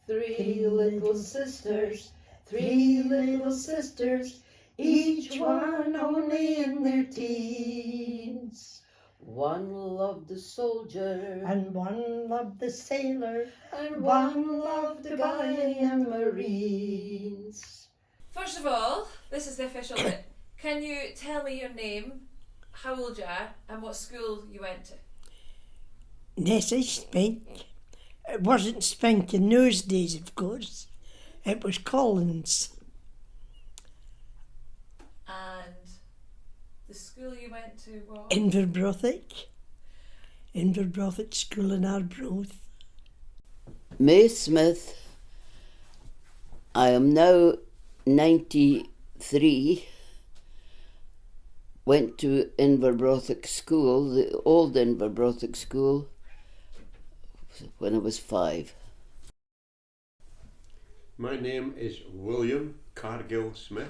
Three little sisters, each one only in their teens. One loved the soldier, and one loved the sailor, and one loved the guy in the Marines. First of all, this is the official bit. Can you tell me your name, how old you are, and what school you went to? Nessie Spink. It wasn't Spink in those days, of course. It was Collins. And the school you went to was? Inverbrothock School in Arbroath. May Smith. I am now 93. Went to Inverbrothock School, the old Inverbrothock School, when I was 5. My name is William Cargill Smith.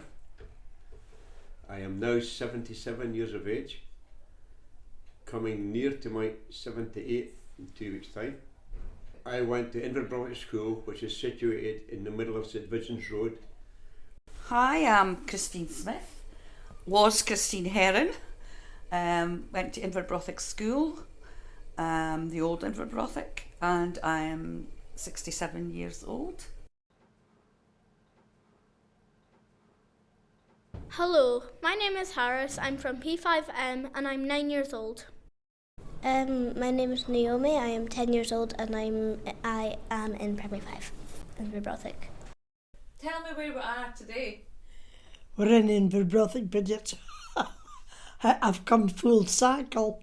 I am now 77 years of age, coming near to my 78th in 2 weeks' time. I went to Inverbrothock School, which is situated in the middle of St Vincent's Road. Hi, I'm Christine Smith, was Christine Heron, went to Inverbrothock School, the old Inverbrothock, and I am 67 years old. Hello, my name is Harris. I'm from P5M and I'm 9 years old. My name is Naomi. I am 10 years old and I am in Primary 5 in Inverbrothock. Tell me where we are today. We're in Inverbrothock, but it's I've come full circle.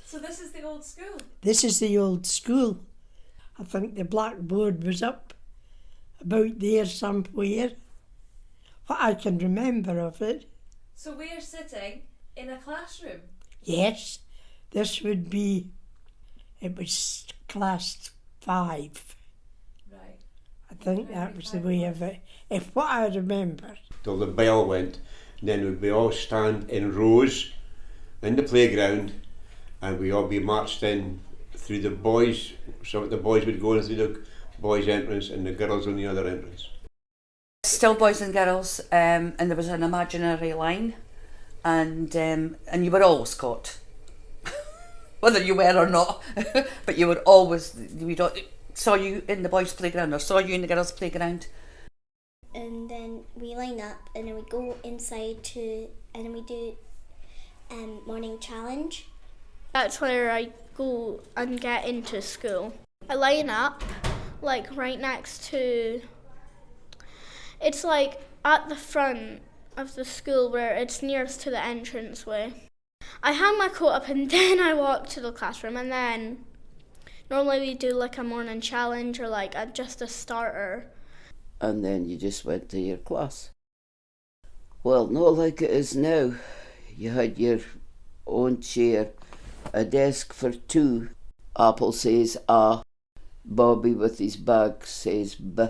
So this is the old school? This is the old school. I think the blackboard was up about there somewhere. What I can remember of it. So we are sitting in a classroom? Yes, this would be, it was class 5. Right. I think that was the way of it, if what I remember. Till the bell went, and then we'd be all stand in rows in the playground, and we'd all be marched in through the boys. So the boys would go in through the boys' entrance and the girls on the other entrance. Still boys and girls, and there was an imaginary line, and you were always caught, whether you were or not. But you were always, saw you in the boys' playground or saw you in the girls' playground. And then we line up and then we go inside and then we do morning challenge. That's where I go and get into school. I line up like right next to, it's like at the front of the school where it's nearest to the entranceway. I hang my coat up and then I walk to the classroom, and then normally we do like a morning challenge or like just a starter. And then you just went to your class. Well, not like it is now. You had your own chair, a desk for 2. Apple says ah, Bobby with his bag says b.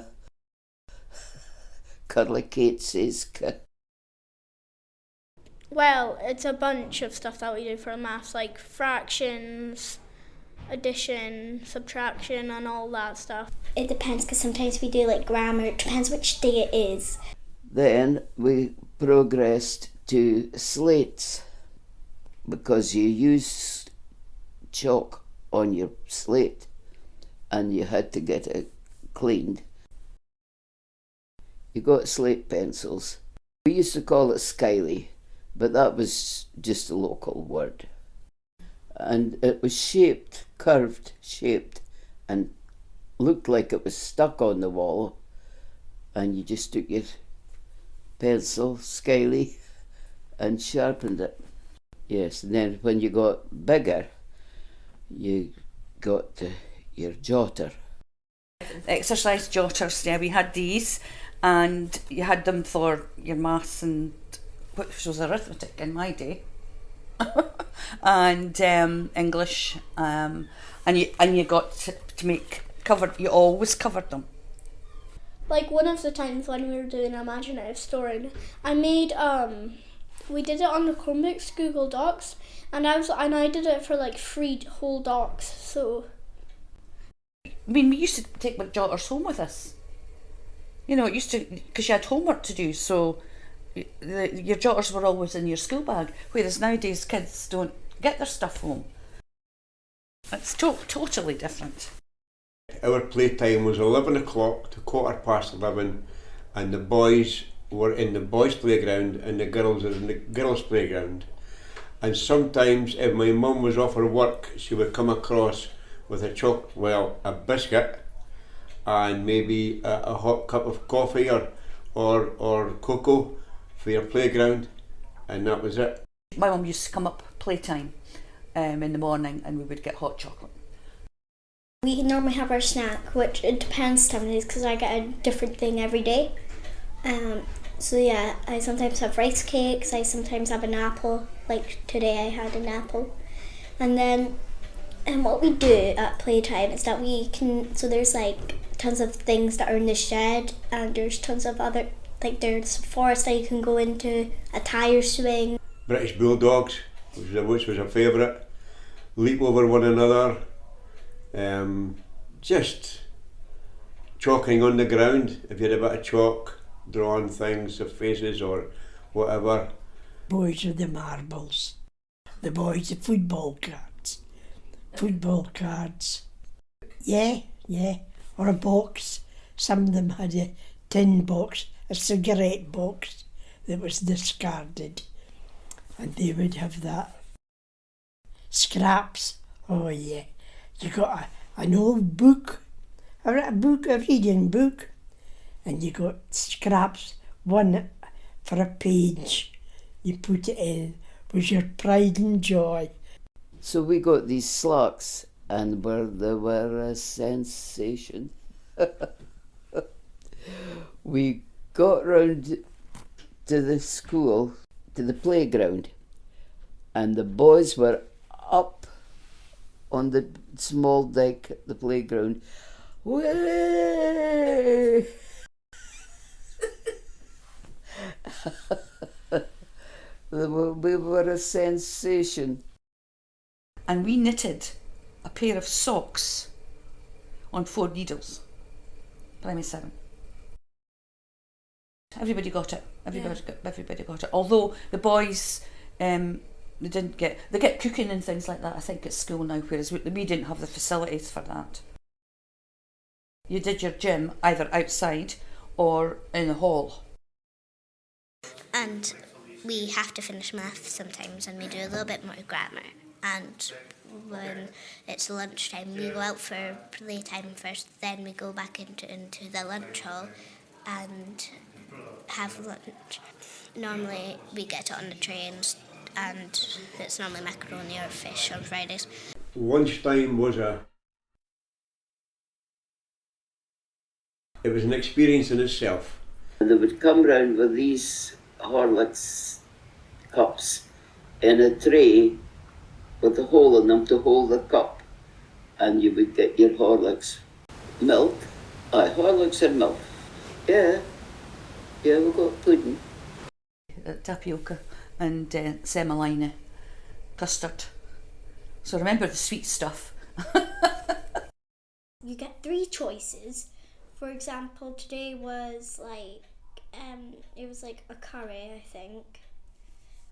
Curly Kate says k. Well, it's a bunch of stuff that we do for maths, like fractions, addition, subtraction, and all that stuff. It depends, because sometimes we do like grammar. It depends which day it is. Then we progressed to slates, because you used chalk on your slate and you had to get it cleaned. You got slate pencils. We used to call it skyly, but that was just a local word. And it was shaped, curved, shaped, and looked like it was stuck on the wall. And you just took your pencil, skyly, and sharpened it. Yes, and then when you got bigger, you got your jotter. Exercise jotters, yeah, we had these, and you had them for your maths and which was arithmetic in my day, and English, and you got to make covered. You always covered them. Like one of the times when we were doing imaginative story, I made we did it on the Chromebooks, Google Docs, and I did it for like 3 whole docs. So I mean, we used to take my daughters home with us. You know, it used to, because you had homework to do, so your daughters were always in your school bag, whereas nowadays kids don't get their stuff home. It's totally different. Our playtime was 11 o'clock to 11:15, and the boys were in the boys' playground and the girls were in the girls' playground. And sometimes if my mum was off her work, she would come across with a biscuit and maybe a hot cup of coffee or cocoa for your playground, and that was it. My mum used to come up playtime in the morning, and we would get hot chocolate. We normally have our snack, which it depends some days because I get a different thing every day. So yeah, I sometimes have rice cakes, I sometimes have an apple, like today I had an apple. And then what we do at playtime is that so there's like tons of things that are in the shed, and there's tons of other, like there's a forest that you can go into, a tire swing. British bulldogs, which was a favourite, leap over one another, just chalking on the ground. If you had a bit of chalk, drawing things, of faces or whatever. Boys with the marbles, the boys with football cards. Yeah, or a box. Some of them had a tin box, a cigarette box that was discarded, and they would have that. Scraps, oh yeah. You got an old book, a reading book, and you got scraps, one for a page. You put it in, was your pride and joy. So we got these slacks, and they were a sensation. We got round to the school, to the playground, and the boys were up on the small deck at the playground. Way! We were a sensation. And we knitted a pair of socks on 4 needles. Primary 7. Everybody got it. Everybody got it. Although the boys, they get cooking and things like that, I think, at school now, whereas we didn't have the facilities for that. You did your gym either outside or in the hall. And we have to finish maths sometimes, and we do a little bit more grammar. And when it's lunchtime, we go out for playtime first, then we go back into the lunch hall and have lunch. Normally we get it on the trains, and it's normally macaroni or fish on Fridays. Lunchtime it was an experience in itself. And they would come round with these Horlicks cups in a tray with a hole in them to hold the cup, and you would get your Horlicks milk. Horlicks and milk. Yeah, we got pudding. Tapioca and semolina, custard. So remember the sweet stuff. You get 3 choices. For example, today was it was like a curry, I think,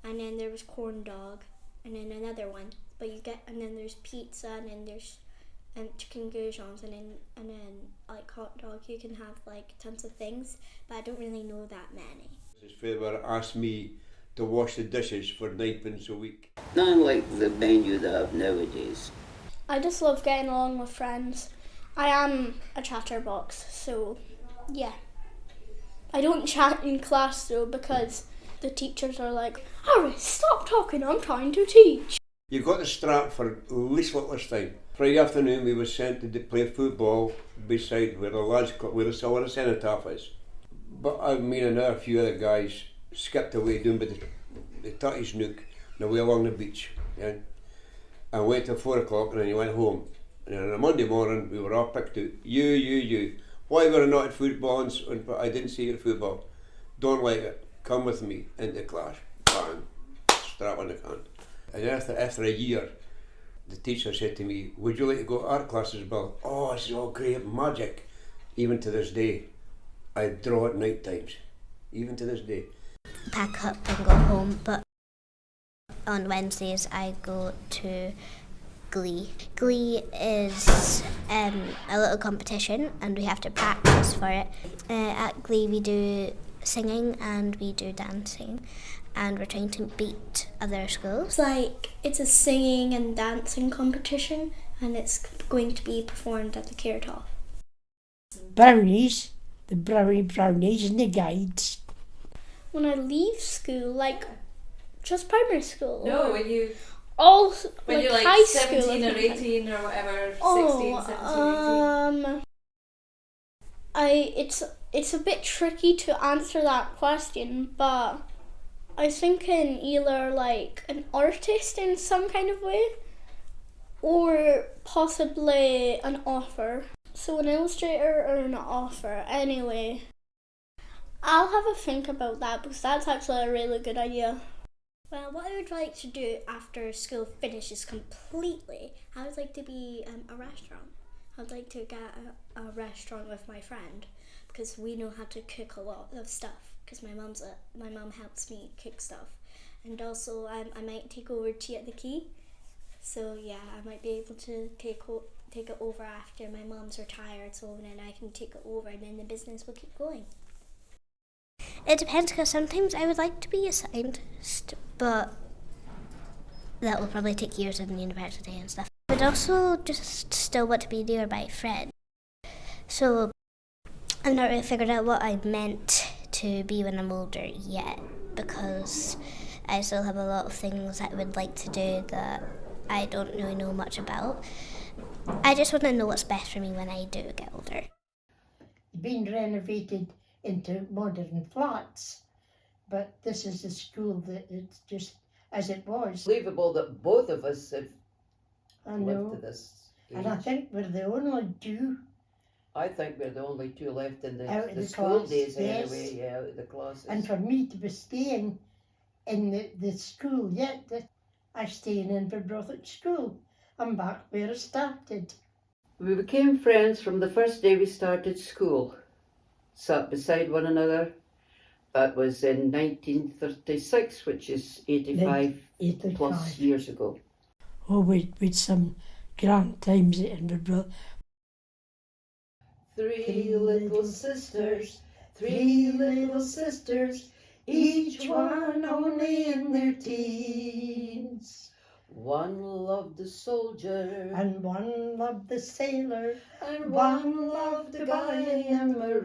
and then there was corn dog, and then another one. And then there's pizza, and then there's chicken goujons, and then like hot dog. You can have like tons of things, but I don't really know that many. His father asked me to wash the dishes for 9p a week. Not like the menu they have nowadays. I just love getting along with friends. I am a chatterbox, so yeah. I don't chat in class though, because the teachers are like, Harry, stop talking, I'm trying to teach. You got the strap for least littlest time. Friday afternoon we were sent to play football beside where the cenotaph is. But me and a few other guys skipped away doing the tutty snook and away along the beach. Yeah? And wait till 4 o'clock, and then you went home. And then on a Monday morning we were all picked out. You. Why were I not at football? And I didn't see you at football. Don't like it. Come with me into class. Bang. Strap on the can. And after a year, the teacher said to me, would you like to go to art classes, Bill? Oh, this is all great, magic. Even to this day, I draw at night times, even to this day. Pack up and go home, but on Wednesdays I go to Glee. Glee is a little competition and we have to practice for it. At Glee we do singing and we do dancing and we're trying to beat other schools. It's a singing and dancing competition and it's going to be performed at the Cairtop. Brownies, the brownies and the guides. When I leave school, just primary school. No, when you When you're high 17 school or 18 or whatever, 16, 17, 18. It's a bit tricky to answer that question, but I was thinking either an artist in some kind of way or possibly an author. So an illustrator or an author. Anyway, I'll have a think about that because that's actually a really good idea. Well, what I would like to do after school finishes completely, I would like to be a restaurant. I'd like to get a restaurant with my friend because we know how to cook a lot of stuff because my mum helps me cook stuff. And also I might take over Tea at the Quay. So yeah, I might be able to take it over after my mum's retired, so then I can take it over and then the business will keep going. It depends because sometimes I would like to be a scientist, but that will probably take years in university and stuff. But also just still want to be near my friend. So I've not really figured out what I meant to be when I'm older yet because I still have a lot of things I would like to do that I don't really know much about. I just want to know what's best for me when I do get older. Being renovated into modern flats, but this is a school that it's just as it was. Believable that both of us have I lived know, to this age. and I think we're the only two. I think we're the only two left in Out of the the school class, days yes. anyway, yeah, out of the classes. And for me to be staying in the school yet, I stay in Inverbrothock School. I'm back where I started. We became friends from the first day we started school. Sat beside one another. That was in 1936, which is 85 plus years ago. Oh, we'd some grand times at Inverbrothock. Three little sisters, each one only in their teens. One loved the soldier, And one loved the sailor, and one loved the guy in the